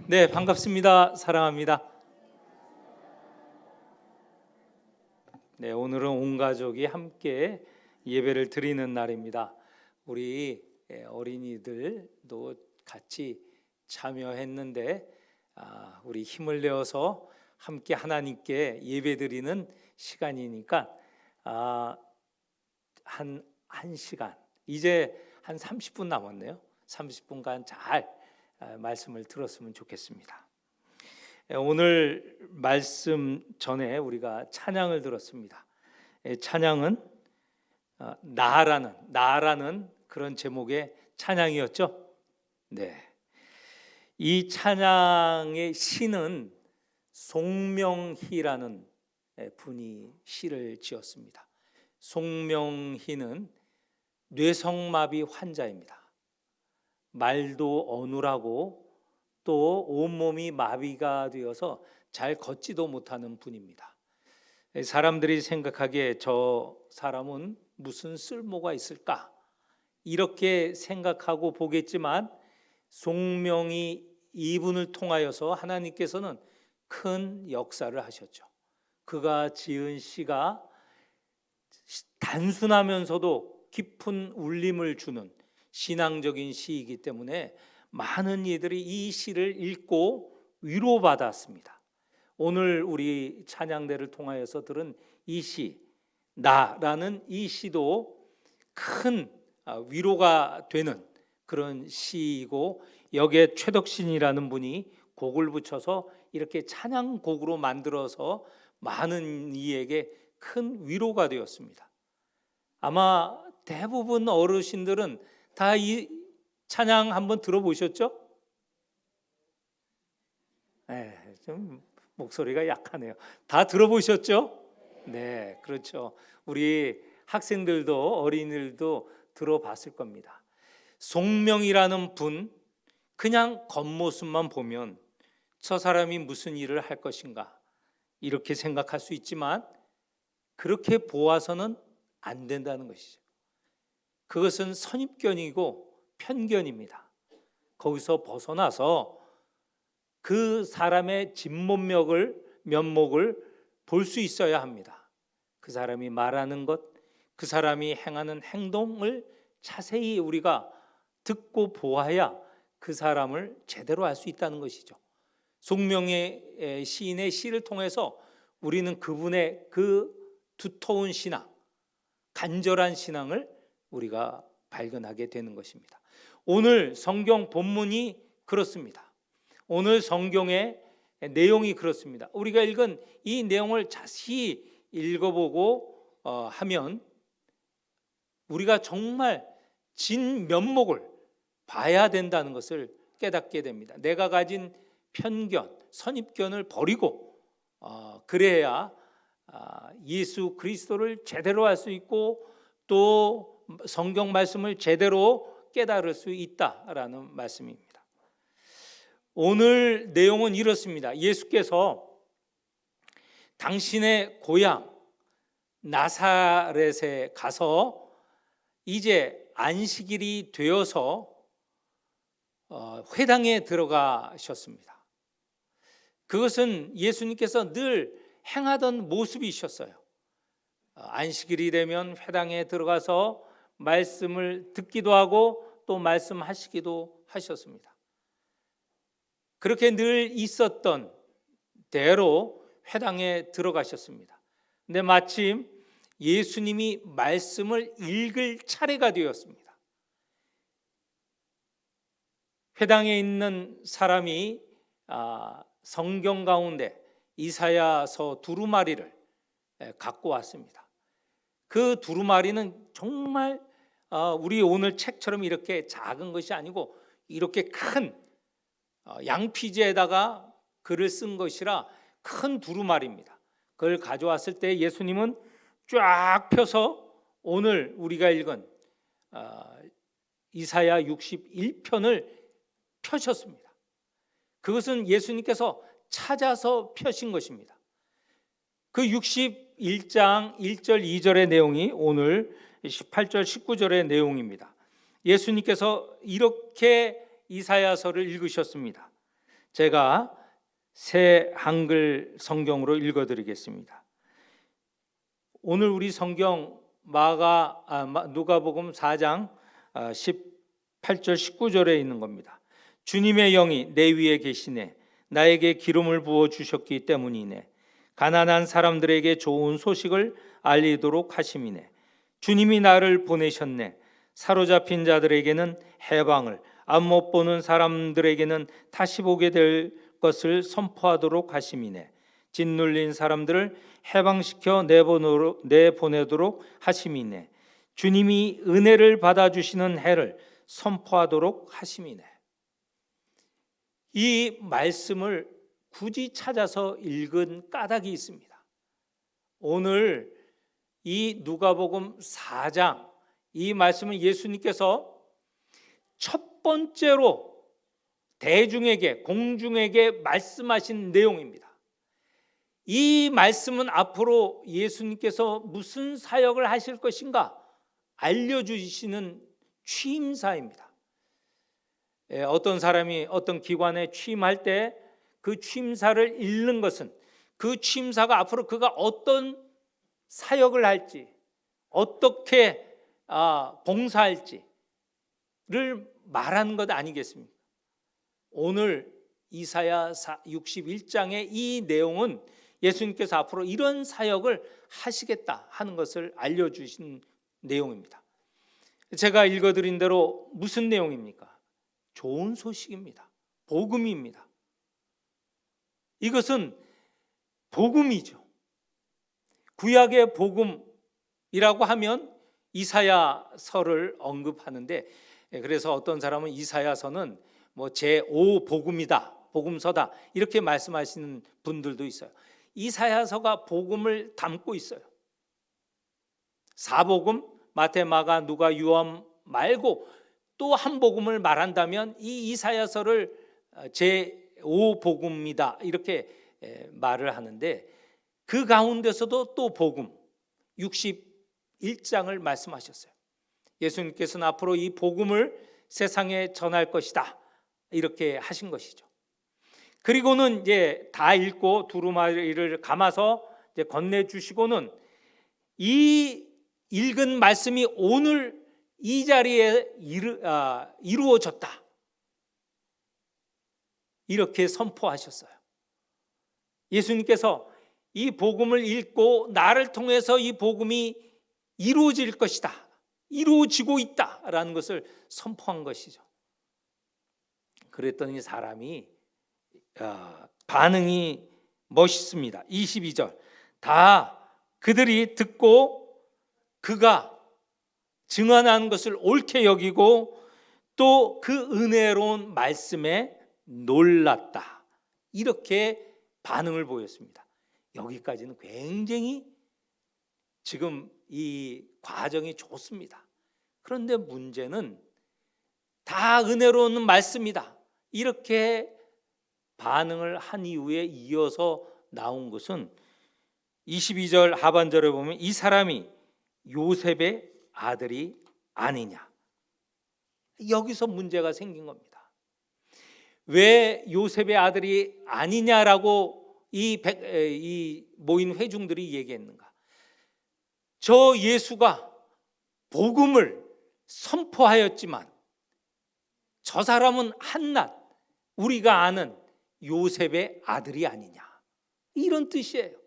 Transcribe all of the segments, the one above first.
네, 반갑습니다. 사랑합니다. 네, 오늘은 온 가족이 함께 예배를 드리는 날입니다. 우리 어린이들도 같이 참여했는데 우리 힘을 내어서 함께 하나님께 예배 드리는 시간이니까 한 시간, 이제 한 30분 남았네요. 30분간 잘 말씀을 들었으면 좋겠습니다. 오늘 말씀 전에 우리가 찬양을 들었습니다. 찬양은 나라는 그런 제목의 찬양이었죠. 네, 이 찬양의 시는 송명희라는 분이 시를 지었습니다. 송명희는 뇌성마비 환자입니다. 말도 어눌하고 또 온몸이 마비가 되어서 잘 걷지도 못하는 분입니다. 사람들이 생각하기에 저 사람은 무슨 쓸모가 있을까? 이렇게 생각하고 보겠지만 송명희 이분을 통하여서 하나님께서는 큰 역사를 하셨죠. 그가 지은 시가 단순하면서도 깊은 울림을 주는 신앙적인 시이기 때문에 많은 이들이 이 시를 읽고 위로받았습니다. 오늘 우리 찬양대를 통하여서 들은 이 시, 나라는 이 시도 큰 위로가 되는 그런 시이고, 여기에 최덕신이라는 분이 곡을 붙여서 이렇게 찬양곡으로 만들어서 많은 이에게 큰 위로가 되었습니다. 아마 대부분 어르신들은 다 이 찬양 한번 들어보셨죠? 네, 좀 목소리가 약하네요. 다 들어보셨죠? 네, 그렇죠. 우리 학생들도 어린이들도 들어봤을 겁니다. 송명이라는 분, 그냥 겉모습만 보면 저 사람이 무슨 일을 할 것인가 이렇게 생각할 수 있지만 그렇게 보아서는 안 된다는 것이죠. 그것은 선입견이고 편견입니다. 거기서 벗어나서 그 사람의 면목을 볼 수 있어야 합니다. 그 사람이 말하는 것, 그 사람이 행하는 행동을 자세히 우리가 듣고 보아야 그 사람을 제대로 알 수 있다는 것이죠. 송명의 시인의 시를 통해서 우리는 그분의 그 두터운 신앙, 간절한 신앙을 우리가 발견하게 되는 것입니다. 오늘 성경 본문이 그렇습니다. 오늘 성경의 내용이 그렇습니다. 우리가 읽은 이 내용을 자세히 읽어보고 하면 우리가 정말 진면목을 봐야 된다는 것을 깨닫게 됩니다. 내가 가진 편견, 선입견을 버리고 그래야 예수 그리스도를 제대로 알 수 있고 또 성경 말씀을 제대로 깨달을 수 있다라는 말씀입니다. 오늘 내용은 이렇습니다. 예수께서 당신의 고향 나사렛에 가서 이제 안식일이 되어서 회당에 들어가셨습니다. 그것은 예수님께서 늘 행하던 모습이셨어요. 안식일이 되면 회당에 들어가서 말씀을 듣기도 하고 또 말씀하시기도 하셨습니다. 그렇게 늘 있었던 대로 회당에 들어가셨습니다. 근데 마침 예수님이 말씀을 읽을 차례가 되었습니다. 회당에 있는 사람이 성경 가운데 이사야서 두루마리를 갖고 왔습니다. 그 두루마리는 정말 우리 오늘 책처럼 이렇게 작은 것이 아니고 이렇게 큰 양피지에다가 글을 쓴 것이라 큰 두루마리입니다. 그걸 가져왔을 때 예수님은 쫙 펴서 오늘 우리가 읽은 이사야 61편을 펴셨습니다. 그것은 예수님께서 찾아서 펴신 것입니다. 그 61장 1절 2절의 내용이 오늘 18절 19절의 내용입니다. 예수님께서 이렇게 이사야서를 읽으셨습니다. 제가 새 한글 성경으로 읽어드리겠습니다. 오늘 우리 성경 누가복음 4장 18절 19절에 있는 겁니다. 주님의 영이 내 위에 계시네. 나에게 기름을 부어 주셨기 때문이네. 가난한 사람들에게 좋은 소식을 알리도록 하심이네. 주님이 나를 보내셨네. 사로잡힌 자들에게는 해방을, 앞 못 보는 사람들에게는 다시 보게 될 것을 선포하도록 하심이네. 짓눌린 사람들을 해방시켜 내보내도록 하심이네. 주님이 은혜를 받아주시는 해를 선포하도록 하심이네. 이 말씀을 굳이 찾아서 읽은 까닭이 있습니다. 오늘 이 누가복음 4장 이 말씀은 예수님께서 첫 번째로 대중에게, 공중에게 말씀하신 내용입니다. 이 말씀은 앞으로 예수님께서 무슨 사역을 하실 것인가 알려주시는 취임사입니다. 어떤 사람이 어떤 기관에 취임할 때 그 취임사를 읽는 것은 그 취임사가 앞으로 그가 어떤 사역을 할지, 어떻게 봉사할지를 말하는 것 아니겠습니까? 오늘 이사야 61장의 이 내용은 예수님께서 앞으로 이런 사역을 하시겠다 하는 것을 알려주신 내용입니다. 제가 읽어드린 대로 무슨 내용입니까? 좋은 소식입니다. 복음입니다. 이것은 복음이죠. 구약의 복음이라고 하면 이사야서를 언급하는데, 그래서 어떤 사람은 이사야서는 제5복음이다, 복음서다 이렇게 말씀하시는 분들도 있어요. 이사야서가 복음을 담고 있어요. 사복음 마태, 마가, 누가, 요한 말고 또 한 복음을 말한다면 이 이사야서를 제5복음이다 이렇게 말을 하는데, 그 가운데서도 또 복음 61장을 말씀하셨어요. 예수님께서는 앞으로 이 복음을 세상에 전할 것이다 이렇게 하신 것이죠. 그리고는 이제 다 읽고 두루마리를 감아서 이제 건네주시고는 이 읽은 말씀이 오늘 이 자리에 이루어졌다 이렇게 선포하셨어요. 예수님께서 이 복음을 읽고 나를 통해서 이 복음이 이루어질 것이다, 이루어지고 있다라는 것을 선포한 것이죠. 그랬더니 사람이 반응이 멋있습니다. 22절 다 그들이 듣고 그가 증언한 것을 옳게 여기고 또 그 은혜로운 말씀에 놀랐다 이렇게 반응을 보였습니다. 여기까지는 굉장히 지금 이 과정이 좋습니다. 그런데 문제는 다 은혜로운 말씀이다 이렇게 반응을 한 이후에 이어서 나온 것은 22절 하반절에 보면 이 사람이 요셉의 아들이 아니냐, 여기서 문제가 생긴 겁니다. 왜 요셉의 아들이 아니냐라고 이 모인 회중들이 얘기했는가? 저 예수가 복음을 선포하였지만 저 사람은 한낱 우리가 아는 요셉의 아들이 아니냐, 이런 뜻이에요.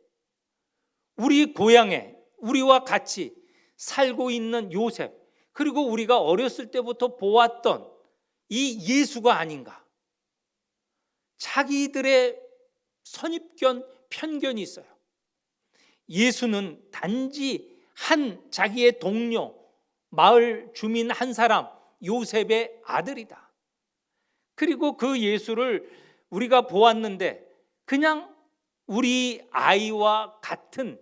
우리 고향에 우리와 같이 살고 있는 요셉, 그리고 우리가 어렸을 때부터 보았던 이 예수가 아닌가. 자기들의 선입견, 편견이 있어요. 예수는 단지 자기의 동료, 마을 주민 한 사람 요셉의 아들이다. 그리고 그 예수를 우리가 보았는데 그냥 우리 아이와 같은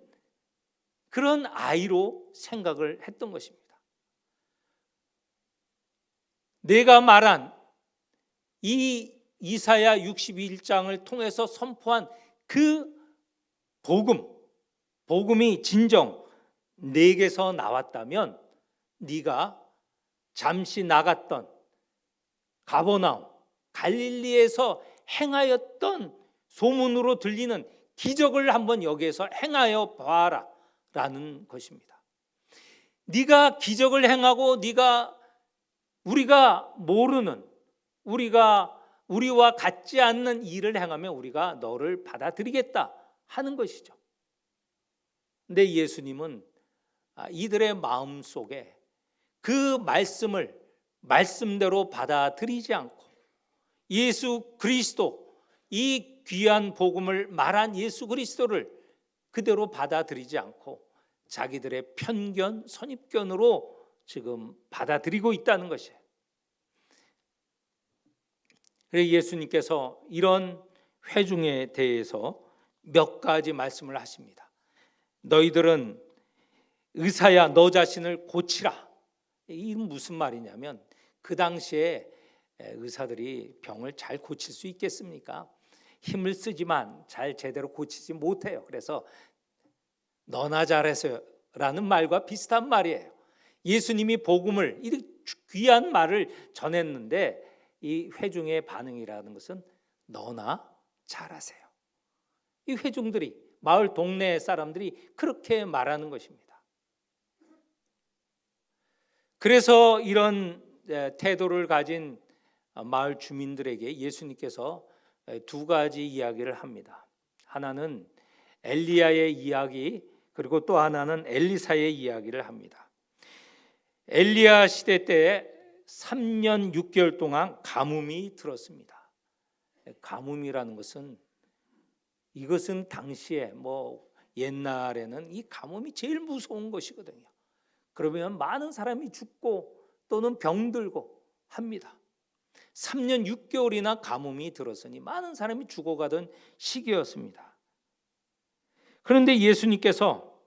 그런 아이로 생각을 했던 것입니다. 내가 말한 이 이사야 61장을 통해서 선포한 그 복음이 진정 내게서 나왔다면 네가 잠시 나갔던 가버나움, 갈릴리에서 행하였던 소문으로 들리는 기적을 한번 여기에서 행하여 봐라 라는 것입니다. 네가 기적을 행하고 우리가 모르는, 우리와 같지 않는 일을 행하면 우리가 너를 받아들이겠다 하는 것이죠. 근데 예수님은 이들의 마음 속에 그 말씀을 말씀대로 받아들이지 않고 예수 그리스도, 이 귀한 복음을 말한 예수 그리스도를 그대로 받아들이지 않고 자기들의 편견, 선입견으로 지금 받아들이고 있다는 것이에요. 그래서 예수님께서 이런 회중에 대해서 몇 가지 말씀을 하십니다. 너희들은 의사야 너 자신을 고치라. 이건 무슨 말이냐면 그 당시에 의사들이 병을 잘 고칠 수 있겠습니까? 힘을 쓰지만 잘 제대로 고치지 못해요. 그래서 너나 잘해서 라는 말과 비슷한 말이에요. 예수님이 복음을, 이 귀한 말을 전했는데 이 회중의 반응이라는 것은 너나 잘하세요. 이 회중들이, 마을 동네 사람들이 그렇게 말하는 것입니다. 그래서 이런 태도를 가진 마을 주민들에게 예수님께서 두 가지 이야기를 합니다. 하나는 엘리야의 이야기, 그리고 또 하나는 엘리사의 이야기를 합니다. 엘리야 시대 때 3년 6개월 동안 가뭄이 들었습니다. 가뭄이라는 것은, 이것은 당시에 옛날에는 이 가뭄이 제일 무서운 것이거든요. 그러면 많은 사람이 죽고 또는 병들고 합니다. 3년 6개월이나 가뭄이 들었으니 많은 사람이 죽어가던 시기였습니다. 그런데 예수님께서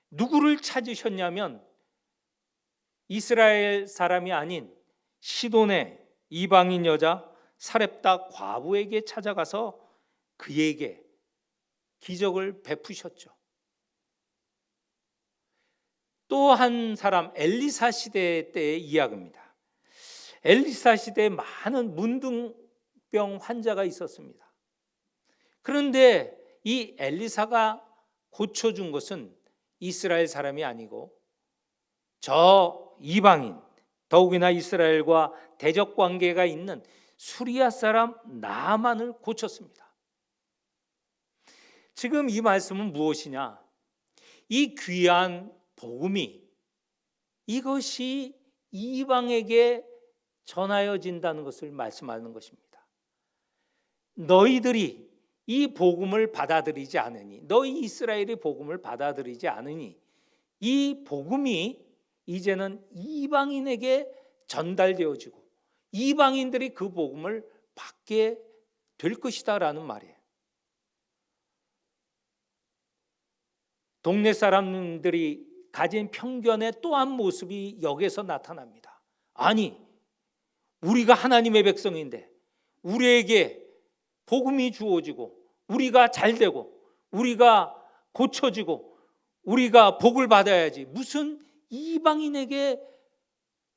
누구를 찾으셨냐면 이스라엘 사람이 아닌 시돈의 이방인 여자 사렙다 과부에게 찾아가서 그에게 기적을 베푸셨죠. 또 한 사람, 엘리사 시대 때의 이야기입니다. 엘리사 시대에 많은 문둥병 환자가 있었습니다. 그런데 이 엘리사가 고쳐준 것은 이스라엘 사람이 아니고 저 이방인, 더욱이나 이스라엘과 대적 관계가 있는 수리아 사람 나만을 고쳤습니다. 지금 이 말씀은 무엇이냐? 이 귀한 복음이, 이것이 이방에게 전하여진다는 것을 말씀하는 것입니다. 너희들이 이 복음을 받아들이지 않으니, 너희 이스라엘이 복음을 받아들이지 않으니 이 복음이 이제는 이방인에게 전달되어지고 이방인들이 그 복음을 받게 될 것이다 라는 말이에요. 동네 사람들이 가진 편견의 또 한 모습이 여기서 나타납니다. 아니, 우리가 하나님의 백성인데 우리에게 복음이 주어지고 우리가 잘되고 우리가 고쳐지고 우리가 복을 받아야지, 무슨 이방인에게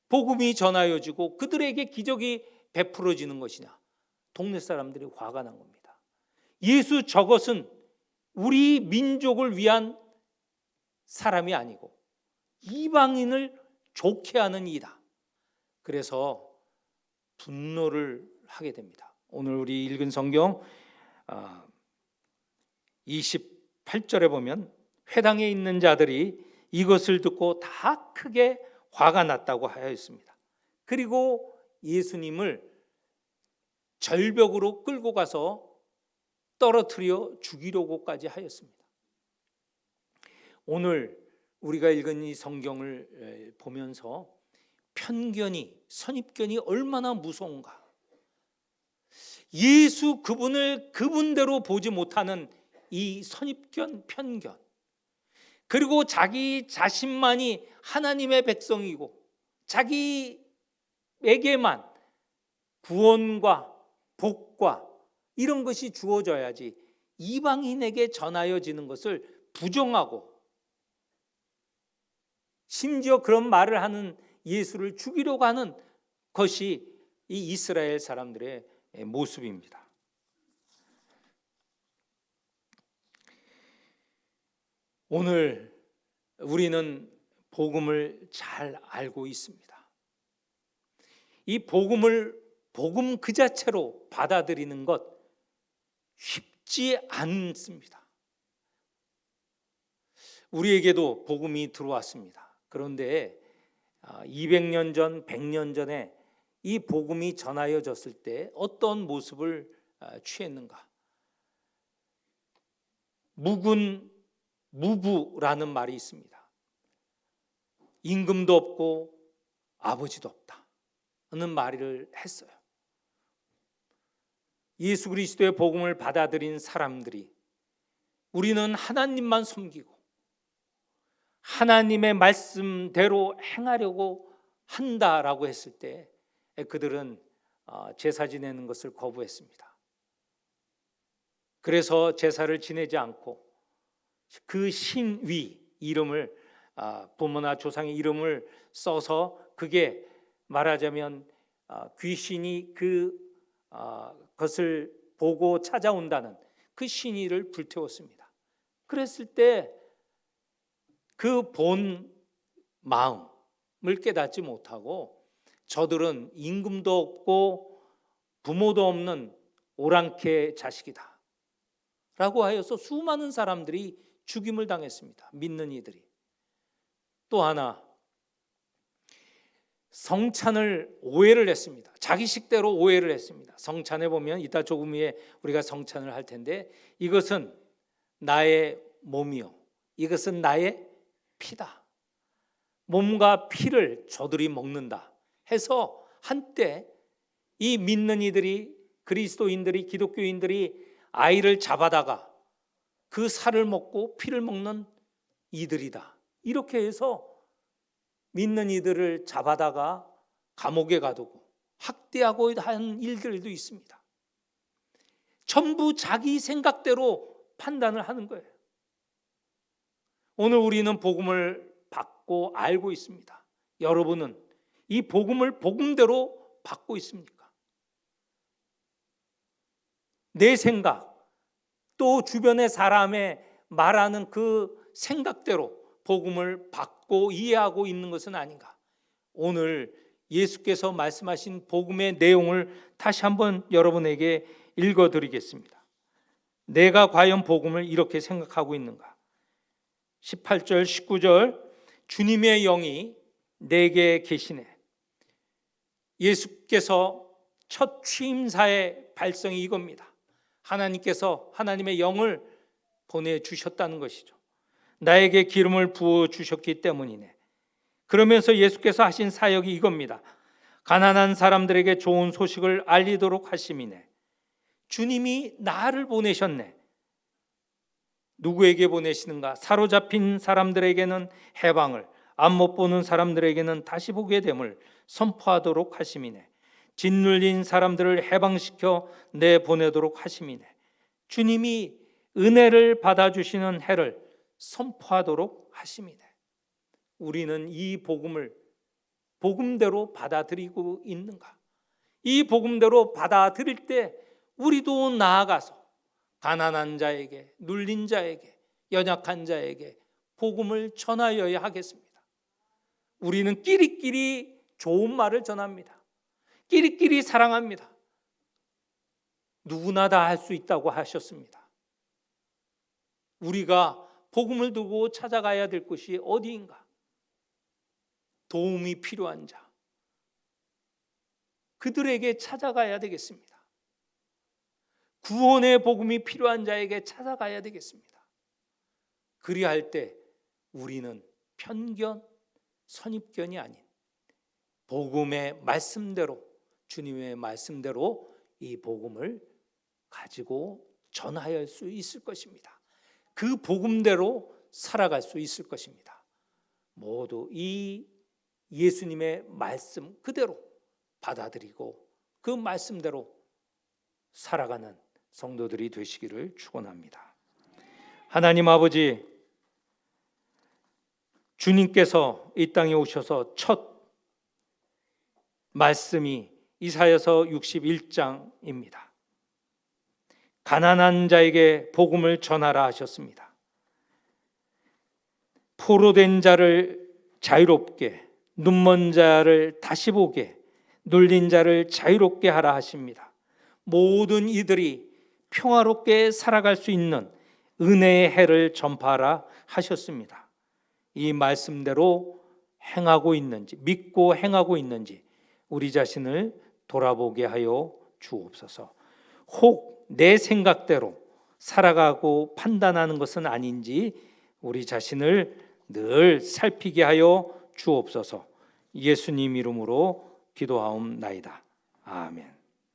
복음이 전하여지고 그들에게 기적이 베풀어지는 것이냐. 동네 사람들이 화가 난 겁니다. 예수 저것은 우리 민족을 위한 사람이 아니고 이방인을 좋게 하는 이다. 그래서 분노를 하게 됩니다. 오늘 우리 읽은 성경 28절에 보면 회당에 있는 자들이 이것을 듣고 다 크게 화가 났다고 하였습니다. 그리고 예수님을 절벽으로 끌고 가서 떨어뜨려 죽이려고까지 하였습니다. 오늘 우리가 읽은 이 성경을 보면서 편견이, 선입견이 얼마나 무서운가. 예수 그분을 그분대로 보지 못하는 이 선입견, 편견, 그리고 자기 자신만이 하나님의 백성이고 자기에게만 구원과 복과 이런 것이 주어져야지 이방인에게 전하여지는 것을 부정하고 심지어 그런 말을 하는 예수를 죽이려고 하는 것이 이 이스라엘 사람들의 모습입니다. 오늘 우리는 복음을 잘 알고 있습니다. 이 복음 그 자체로 받아들이는 것 쉽지 않습니다. 우리에게도 복음이 들어왔습니다. 그런데 200년 전, 100년 전에 이 복음이 전하여졌을 때 어떤 모습을 취했는가? 묵은 무부라는 말이 있습니다. 임금도 없고 아버지도 없다는 말을 했어요. 예수 그리스도의 복음을 받아들인 사람들이 우리는 하나님만 섬기고 하나님의 말씀대로 행하려고 한다라고 했을 때 그들은 제사 지내는 것을 거부했습니다. 그래서 제사를 지내지 않고 그 신위 이름을 부모나 조상의 이름을 써서 그게 말하자면 귀신이 그것을 보고 찾아온다는 그 신의를 불태웠습니다. 그랬을 때 그 본 마음을 깨닫지 못하고 저들은 임금도 없고 부모도 없는 오랑캐 자식이다 라고 하여서 수많은 사람들이 죽임을 당했습니다. 믿는 이들이. 또 하나, 성찬을 오해를 했습니다. 자기 식대로 오해를 했습니다. 성찬에 보면 이따 조금 후에 우리가 성찬을 할 텐데 이것은 나의 몸이요 이것은 나의 피다. 몸과 피를 저들이 먹는다 해서 한때 이 믿는 이들이 그리스도인들이 기독교인들이 아이를 잡아다가 그 살을 먹고 피를 먹는 이들이다. 이렇게 해서 믿는 이들을 잡아다가 감옥에 가두고 학대하고 한 일들도 있습니다. 전부 자기 생각대로 판단을 하는 거예요. 오늘 우리는 복음을 받고 알고 있습니다. 여러분은 이 복음을 복음대로 받고 있습니까? 내 생각 또 주변의 사람의 말하는 그 생각대로 복음을 받고 이해하고 있는 것은 아닌가? 오늘 예수께서 말씀하신 복음의 내용을 다시 한번 여러분에게 읽어드리겠습니다. 내가 과연 복음을 이렇게 생각하고 있는가? 18절 19절 주님의 영이 내게 계시네. 예수께서 첫 취임사의 발성이 이겁니다. 하나님께서 하나님의 영을 보내주셨다는 것이죠. 나에게 기름을 부어주셨기 때문이네. 그러면서 예수께서 하신 사역이 이겁니다. 가난한 사람들에게 좋은 소식을 알리도록 하심이네. 주님이 나를 보내셨네. 누구에게 보내시는가? 사로잡힌 사람들에게는 해방을, 앞못 보는 사람들에게는 다시 보게 됨을 선포하도록 하심이네. 짓눌린 사람들을 해방시켜 내보내도록 하심이네. 주님이 은혜를 받아주시는 해를 선포하도록 하심이네. 우리는 이 복음을 복음대로 받아들이고 있는가? 이 복음대로 받아들일 때 우리도 나아가서 가난한 자에게, 눌린 자에게, 연약한 자에게 복음을 전하여야 하겠습니다. 우리는 끼리끼리 좋은 말을 전합니다. 끼리끼리 사랑합니다. 누구나 다 할 수 있다고 하셨습니다. 우리가 복음을 두고 찾아가야 될 곳이 어디인가? 도움이 필요한 자, 그들에게 찾아가야 되겠습니다. 구원의 복음이 필요한 자에게 찾아가야 되겠습니다. 그리할 때 우리는 편견, 선입견이 아닌 복음의 말씀대로, 주님의 말씀대로 이 복음을 가지고 전할 수 있을 것입니다. 그 복음대로 살아갈 수 있을 것입니다. 모두 이 예수님의 말씀 그대로 받아들이고 그 말씀대로 살아가는 성도들이 되시기를 축원합니다. 하나님 아버지, 주님께서 이 땅에 오셔서 첫 말씀이 이사야서 61장입니다. 가난한 자에게 복음을 전하라 하셨습니다. 포로된 자를 자유롭게, 눈먼 자를 다시 보게, 눌린 자를 자유롭게 하라 하십니다. 모든 이들이 평화롭게 살아갈 수 있는 은혜의 해를 전파하라 하셨습니다. 이 말씀대로 행하고 있는지, 믿고 행하고 있는지 우리 자신을 돌아보게 하여 주옵소서. 혹 내 생각대로 살아가고 판단하는 것은 아닌지 우리 자신을 늘 살피게 하여 주옵소서. 예수님 이름으로 기도하옵나이다. 아멘.